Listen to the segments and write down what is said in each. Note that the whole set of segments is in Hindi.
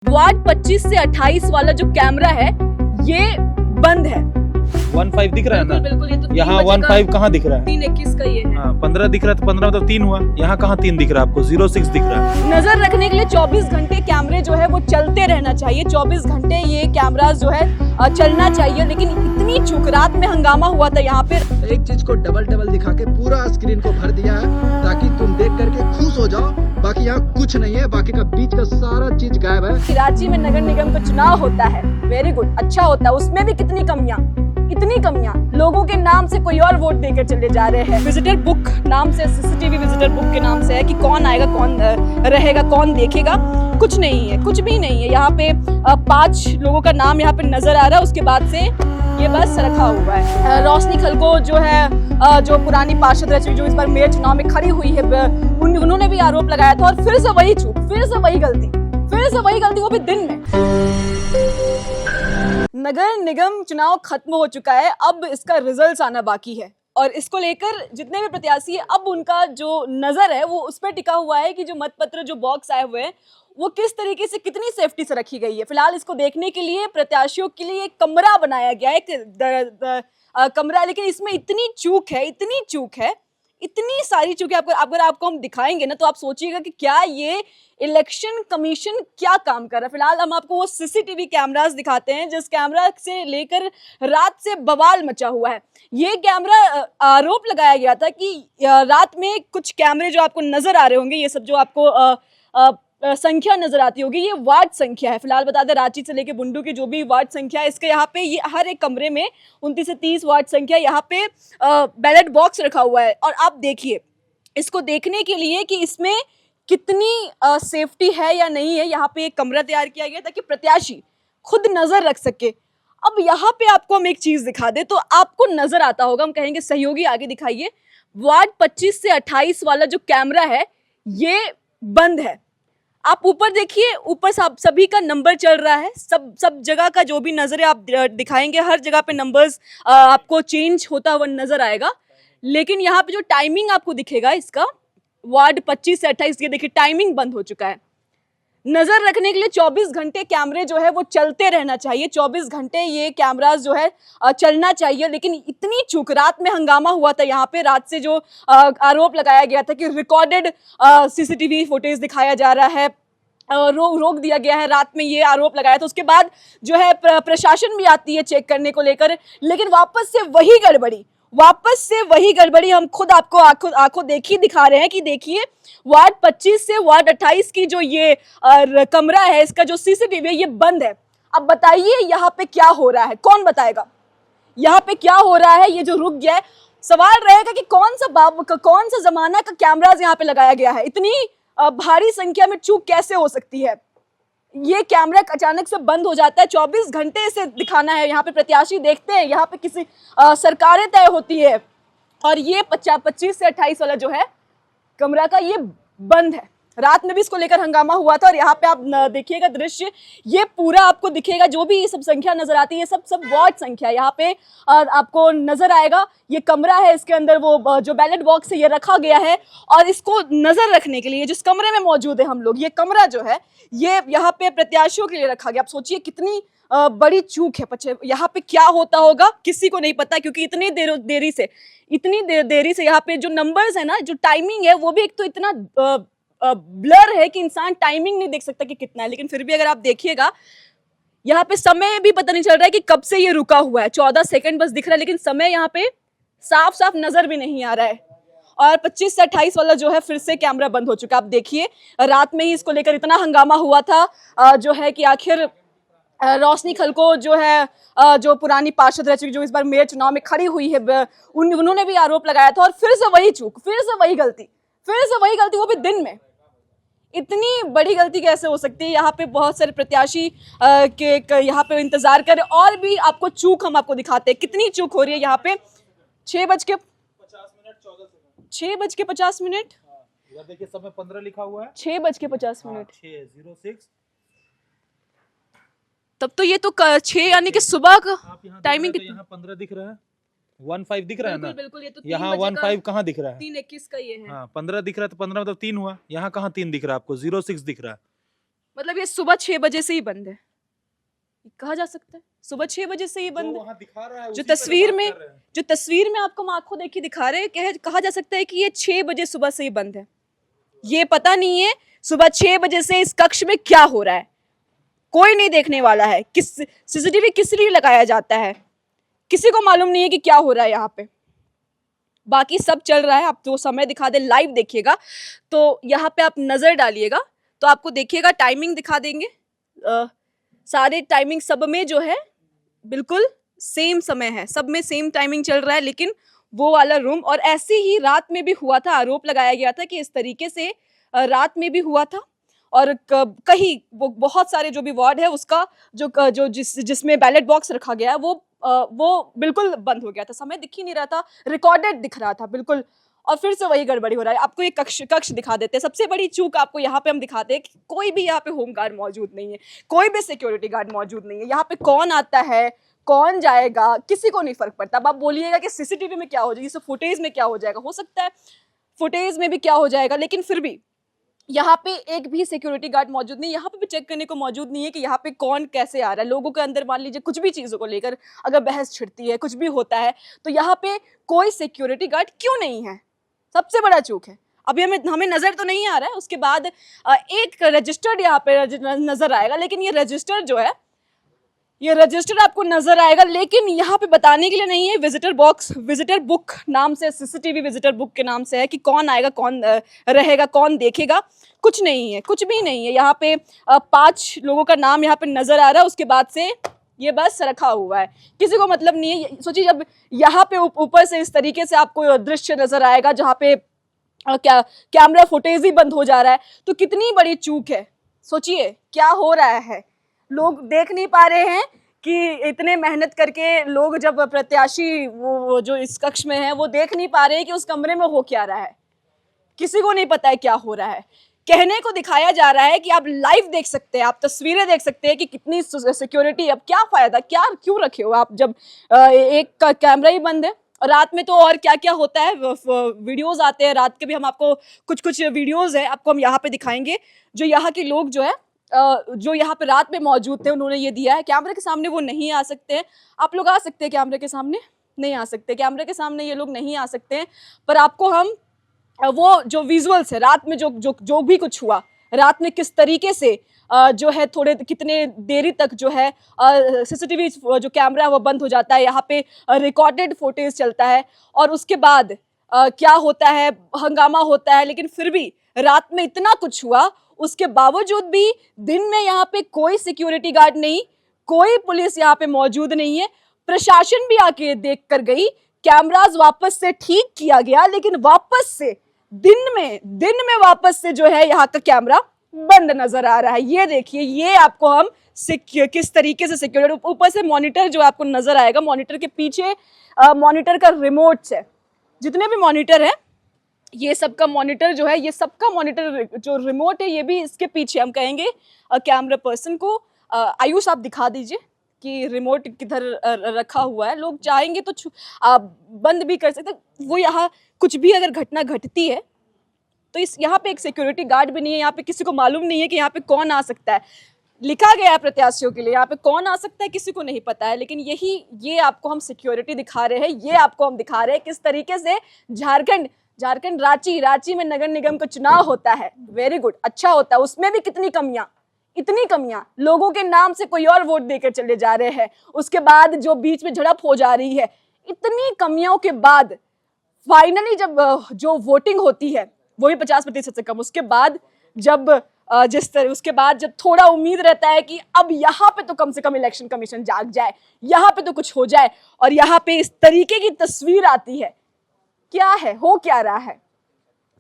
वार्ड 25 से 28 वाला जो कैमरा है ये बंद है। 15 दिख रहा है ना? बिल्कुल, ये तो यहाँ 15 कहाँ दिख रहा है? 321 का ये है। हाँ 15 दिख रहा है तो 15 मतलब 3 हुआ। यहाँ कहाँ 3 दिख रहा है आपको? 06 दिख रहा है। नजर रखने के लिए 24 घंटे कैमरे जो है वो चलते रहना चाहिए। 24 घंटे ये कैमरा जो है चलना चाहिए, लेकिन इतनी चूक, रात में हंगामा हुआ था यहाँ पे। एक चीज को डबल डबल दिखा के पूरा स्क्रीन को भर दिया है ताकि तुम देख करके खुश हो जाओ। बाकी यहाँ कुछ नहीं है, बाकी का बीच का सारा चीज गायब है। कराची में नगर निगम का चुनाव होता है, वेरी गुड, अच्छा होता है, उसमें भी कितनी कमियां, लोगों के नाम से कोई और वोट देकर चले जा रहे हैं। विजिटर बुक नाम से, सीसीटीवी विजिटर बुक के नाम से है कि कौन आएगा, कौन रहेगा, कौन देखेगा। कुछ नहीं है, कुछ भी नहीं है। यहाँ पे 5 लोगों का नाम यहाँ पे नजर आ रहा है, उसके बाद से ये बस रखा हुआ है। रोशनी खलको जो है, जो पुरानी पार्षद रह चुकी, जो इस बार मेयर चुनाव में खड़ी हुई है, उन्होंने भी आरोप लगाया था और फिर से वही चूक, फिर से वही गलती, वो भी दिन में। नगर निगम चुनाव खत्म हो चुका है, अब इसका रिजल्ट्स आना बाकी है और इसको लेकर जितने भी प्रत्याशी है, अब उनका जो नजर है वो उस पर टिका हुआ है कि जो मतपत्र, जो बॉक्स आए हुए हैं, वो किस तरीके से, कितनी सेफ्टी से रखी गई है। फिलहाल इसको देखने के लिए प्रत्याशियों के लिए एक कमरा बनाया गया है, कमरा, लेकिन इसमें इतनी चूक है, इतनी सारी चूकें अगर आपको हम दिखाएंगे ना तो आप सोचिएगा कि क्या ये इलेक्शन कमीशन क्या काम कर रहा है। फिलहाल हम आपको वो सीसीटीवी कैमरास दिखाते हैं जिस कैमरा से लेकर रात से बवाल मचा हुआ है। ये कैमरा, आरोप लगाया गया था कि रात में कुछ कैमरे जो आपको नजर आ रहे होंगे, ये सब जो आपको संख्या नजर आती होगी, ये वार्ड संख्या है। फिलहाल बता दें, रांची से लेके बुंडू की जो भी वार्ड संख्या है, इसके यहाँ पे ये हर एक कमरे में 29 से 30 वार्ड संख्या, यहाँ पे बैलेट बॉक्स रखा हुआ है। और आप देखिए, इसको देखने के लिए कि इसमें कितनी सेफ्टी है या नहीं है, यहाँ पे एक कमरा तैयार किया गया ताकि प्रत्याशी खुद नजर रख सके। अब यहाँ पे आपको हम एक चीज दिखा दे तो आपको नजर आता होगा, हम कहेंगे सहयोगी आगे दिखाइए। वार्ड 25 से 28 वाला जो कैमरा है ये बंद है। आप ऊपर देखिए, ऊपर सभी का नंबर चल रहा है, सब जगह का जो भी नजर है आप दिखाएंगे, हर जगह पे नंबर्स आपको चेंज होता हुआ नजर आएगा। लेकिन यहाँ पे जो टाइमिंग आपको दिखेगा इसका, वार्ड 25 से 28, ये देखिए टाइमिंग बंद हो चुका है। नजर रखने के लिए 24 घंटे कैमरे जो है वो चलते रहना चाहिए। 24 घंटे ये कैमरास जो है चलना चाहिए, लेकिन इतनी चूक, रात में हंगामा हुआ था यहाँ पे। रात से जो आरोप लगाया गया था कि रिकॉर्डेड सीसीटीवी फुटेज दिखाया जा रहा है, रोक दिया गया है, रात में ये आरोप लगाया था। उसके बाद जो है प्रशासन भी आती है चेक करने को लेकर, लेकिन वापस से वही गड़बड़ी हम खुद आपको आंखों देखी दिखा रहे हैं कि देखिए, वार्ड 25 से वार्ड 28 की जो ये कमरा है, इसका जो सीसीटीवी है ये बंद है। अब बताइए यहाँ पे क्या हो रहा है, कौन बताएगा यहाँ पे क्या हो रहा है? ये जो रुक गया है, सवाल रहेगा कि कौन सा जमाना का कैमराज यहाँ पे लगाया गया है। इतनी भारी संख्या में चूक कैसे हो सकती है? ये कैमरा अचानक से बंद हो जाता है, 24 घंटे से दिखाना है, यहाँ पे प्रत्याशी देखते हैं, यहाँ पे किसी सरकारें तय होती है, और ये 25 से 28 वाला जो है कमरा का ये बंद है। रात में भी इसको लेकर हंगामा हुआ था और यहाँ पे आप देखिएगा दृश्य, ये पूरा आपको दिखेगा, जो भी ये सब संख्या नजर आती है, सब वार्ड संख्या यहाँ पे आपको नजर आएगा। ये कमरा है, इसके अंदर वो जो बैलेट बॉक्स है ये रखा गया है, और इसको नजर रखने के लिए जिस कमरे में मौजूद है हम लोग, ये कमरा जो है ये यहाँ पे प्रत्याशियों के लिए रखा गया। आप सोचिए कितनी बड़ी चूक है। यहाँ पे क्या होता होगा किसी को नहीं पता, क्योंकि इतनी देरी से यहाँ पे जो नंबर्स है ना, जो टाइमिंग है, वो भी एक तो इतना ब्लर है कि इंसान टाइमिंग नहीं देख सकता कि कितना है। लेकिन फिर भी अगर आप देखिएगा, यहाँ पे समय भी पता नहीं चल रहा है कि कब से ये रुका हुआ है। 14 सेकंड बस दिख रहा है, लेकिन समय यहाँ पे साफ नजर भी नहीं आ रहा है। और 25 से 28 वाला जो है फिर से कैमरा बंद हो चुका है। आप देखिए, रात में ही इसको लेकर इतना हंगामा हुआ था जो है कि आखिर रोशनी खलको जो है, जो पुरानी पार्षद रह चुकी, जो इस बार मेयर चुनाव में खड़ी हुई है, उन्होंने भी आरोप लगाया था और फिर से वही चूक, फिर से वही गलती, वो भी दिन में। इतनी बड़ी गलती कैसे हो सकती है? यहाँ पे बहुत सारे प्रत्याशी के यहाँ पे इंतजार कर रहे, और भी आपको चूक हम आपको दिखाते हैं कितनी चूक हो रही है यहाँ पे। 6:50। देखिए समय 15 लिखा हुआ है, 6:50। 6:06। तब तो ये तो 6 यानी कि सुबह का टाइमिंग। यहाँ 15 दिख रहा है, 15 दिख रहा है ना? बिल्कुल, ये तो यहाँ 15 कहाँ दिख रहा है? 3:21 का ये है। हाँ 15 दिख रहा है तो 15 मतलब 3 हुआ। यहाँ कहाँ 3 दिख रहा है आपको? 06 दिख रहा है। मतलब ये सुबह 6 बजे से ही बंद है, कहा जा सकता है सुबह 6 बजे से ही बंद है। वहाँ दिखा रहा है, जो उसी पे तो तस्वीर बात में कर रहे हैं। जो तस्वीर में आपको हम आंखों देखी दिखा रहे हैं, कहा जा सकता है कि ये 6 बजे सुबह से ही बंद है। ये पता नहीं है सुबह 6 बजे से इस कक्ष में क्या हो रहा है, कोई नहीं देखने वाला है। किस सीसीटीवी किस लिए लगाया जाता है, किसी को मालूम नहीं है कि क्या हो रहा है यहाँ पे। बाकी सब चल रहा है। आप जो समय दिखा दे, लाइव देखिएगा तो यहाँ पे आप नजर डालिएगा तो आपको देखिएगा, टाइमिंग दिखा देंगे। सारे टाइमिंग सब में जो है बिल्कुल सेम समय है, सब में सेम टाइमिंग चल रहा है। लेकिन वो वाला रूम, और ऐसे ही रात में भी हुआ था, आरोप लगाया गया था कि इस तरीके से रात में भी हुआ था। और कहीं वो बहुत सारे जो भी वार्ड है उसका जो जिसमें बैलेट बॉक्स रखा गया है वो बिल्कुल बंद हो गया था, समय दिख ही नहीं रहा था, रिकॉर्डेड दिख रहा था बिल्कुल। और फिर से वही गड़बड़ी हो रहा है। आपको ये कक्ष दिखा देते हैं। सबसे बड़ी चूक आपको यहाँ पे हम दिखाते हैं कि कोई भी यहाँ पे होम गार्ड मौजूद नहीं है, कोई भी सिक्योरिटी गार्ड मौजूद नहीं है। यहाँ पे कौन आता है कौन जाएगा किसी को नहीं फर्क पड़ता। अब आप बोलिएगा कि सीसीटीवी में क्या हो जाएगा, फुटेज में क्या हो जाएगा, हो सकता है फुटेज में भी क्या हो जाएगा, लेकिन फिर भी यहाँ पे एक भी सिक्योरिटी गार्ड मौजूद नहीं। यहाँ पे भी चेक करने को मौजूद नहीं है कि यहाँ पे कौन कैसे आ रहा है। लोगों के अंदर मान लीजिए कुछ भी चीज़ों को लेकर अगर बहस छिड़ती है, कुछ भी होता है, तो यहाँ पे कोई सिक्योरिटी गार्ड क्यों नहीं है, सबसे बड़ा चूक है। अभी हमें नज़र तो नहीं आ रहा है। उसके बाद एक रजिस्टर्ड यहाँ पे नज़र आएगा, लेकिन ये रजिस्टर जो है, ये रजिस्टर आपको नजर आएगा, लेकिन यहाँ पे बताने के लिए नहीं है। विजिटर बुक नाम से, सीसीटीवी विजिटर बुक के नाम से है कि कौन आएगा कौन रहेगा कौन देखेगा, कुछ नहीं है, कुछ भी नहीं है। यहाँ पे 5 लोगों का नाम यहाँ पे नजर आ रहा है, उसके बाद से ये बस रखा हुआ है, किसी को मतलब नहीं है। सोचिए जब यहाँ पे ऊपर से इस तरीके से आपको दृश्य नजर आएगा जहाँ पे कैमरा फुटेज ही बंद हो जा रहा है, तो कितनी बड़ी चूक है। सोचिए क्या हो रहा है। लोग देख नहीं पा रहे हैं कि इतने मेहनत करके लोग, जब प्रत्याशी वो जो इस कक्ष में है, वो देख नहीं पा रहे हैं कि उस कमरे में हो क्या रहा है। किसी को नहीं पता है क्या हो रहा है। कहने को दिखाया जा रहा है कि आप लाइव देख सकते हैं, आप तस्वीरें देख सकते हैं कि कितनी सिक्योरिटी। अब क्या फायदा, क्या क्यों रखे हो आप जब एक कैमरा ही बंद है। और रात में तो और क्या क्या होता है, वीडियोस आते हैं रात के भी। हम आपको कुछ वीडियोस है आपको हम यहाँ पे दिखाएंगे, जो यहाँ के लोग जो है जो यहाँ पे रात में मौजूद थे, उन्होंने ये दिया है। कैमरे के सामने वो नहीं आ सकते हैं, आप लोग आ सकते हैं, कैमरे के सामने नहीं आ सकते, कैमरे के सामने ये लोग नहीं आ सकते हैं। पर आपको हम वो जो विजुअल्स है रात में जो भी कुछ हुआ, रात में किस तरीके से जो है थोड़े कितने देरी तक जो है सीसीटीवी जो कैमरा है वो बंद हो जाता है, यहाँ पे रिकॉर्डेड फुटेज चलता है, और उसके बाद क्या होता है, हंगामा होता है। लेकिन फिर भी रात में इतना कुछ हुआ, उसके बावजूद भी दिन में यहाँ पे कोई सिक्योरिटी गार्ड नहीं, कोई पुलिस यहाँ पे मौजूद नहीं है। प्रशासन भी आके देख कर गई, कैमरास वापस से ठीक किया गया, लेकिन वापस से दिन में वापस से जो है यहाँ का कैमरा बंद नजर आ रहा है। ये देखिए, ये आपको हम किस तरीके से सिक्योरिटी, ऊपर से मॉनिटर जो आपको नजर आएगा, मॉनिटर के पीछे मॉनिटर का रिमोट है, जितने भी मॉनिटर है ये सबका मॉनिटर जो है, ये सबका मॉनिटर जो रिमोट है, ये भी इसके पीछे। हम कहेंगे कैमरा पर्सन को, आयुष आप दिखा दीजिए कि रिमोट किधर रखा हुआ है। लोग चाहेंगे तो बंद भी कर सकते। वो यहाँ कुछ भी अगर घटना घटती है तो यहाँ पे एक सिक्योरिटी गार्ड भी नहीं है, यहाँ पे किसी को मालूम नहीं है कि यहाँ पे कौन आ सकता है। लिखा गया है प्रत्याशियों के लिए, यहाँ पे कौन आ सकता है किसी को नहीं पता है। लेकिन ये आपको हम सिक्योरिटी दिखा रहे हैं, ये आपको हम दिखा रहे हैं किस तरीके से झारखंड रांची में नगर निगम का चुनाव होता है। वेरी गुड, अच्छा होता है, उसमें भी इतनी कमियां, लोगों के नाम से कोई और वोट देकर चले जा रहे हैं। उसके बाद जो बीच में झड़प हो जा रही है, इतनी कमियों के बाद फाइनली जब जो वोटिंग होती है वो भी 50% से कम, उसके बाद जब थोड़ा उम्मीद रहता है कि अब यहाँ पे तो कम से कम इलेक्शन कमीशन जाग जाए, यहाँ पे तो कुछ हो जाए, और यहाँ पे इस तरीके की तस्वीर आती है। क्या है, हो क्या रहा है।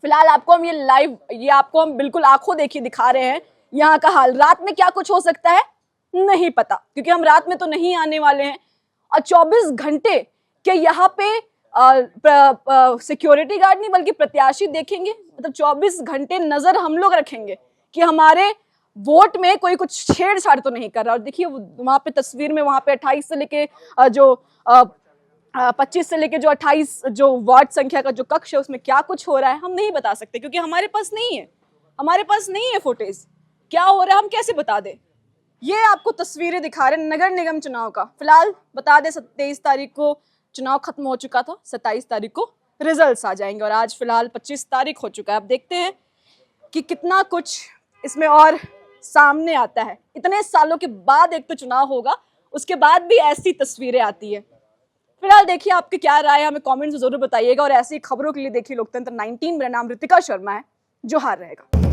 फिलहाल आपको हम ये आपको हम बिल्कुल आंखों देखी दिखा रहे हैं यहाँ का हाल। रात में क्या कुछ हो सकता है नहीं पता, क्योंकि हम रात में तो नहीं आने वाले हैं। और 24 घंटे के यहाँ पे सिक्योरिटी गार्ड नहीं बल्कि प्रत्याशी देखेंगे, मतलब 24 घंटे नजर हम लोग रखेंगे कि हमारे वोट में कोई कुछ छेड़छाड़ तो नहीं कर रहा। और देखिए वहां पे तस्वीर में, वहां पे 28 से लेके जो 25 से लेके जो 28 जो वार्ड संख्या का जो कक्ष है, उसमें क्या कुछ हो रहा है हम नहीं बता सकते, क्योंकि हमारे पास नहीं है फुटेज। क्या हो रहा है हम कैसे बता दें? ये आपको तस्वीरें दिखा रहे हैं नगर निगम चुनाव का। फिलहाल बता दें 23 तारीख को चुनाव खत्म हो चुका था, 27 तारीख को रिजल्ट्स आ जाएंगे और आज फिलहाल 25 तारीख हो चुका है। अब देखते हैं कि कितना कुछ इसमें और सामने आता है। इतने सालों के बाद एक तो चुनाव होगा, उसके बाद भी ऐसी तस्वीरें आती है। फिलहाल देखिए आपकी क्या राय है, हमें कमेंट्स में जरूर बताइएगा और ऐसी खबरों के लिए देखिए लोकतंत्र 19। मेरा नाम ऋतिका शर्मा है, जोहार रहेगा।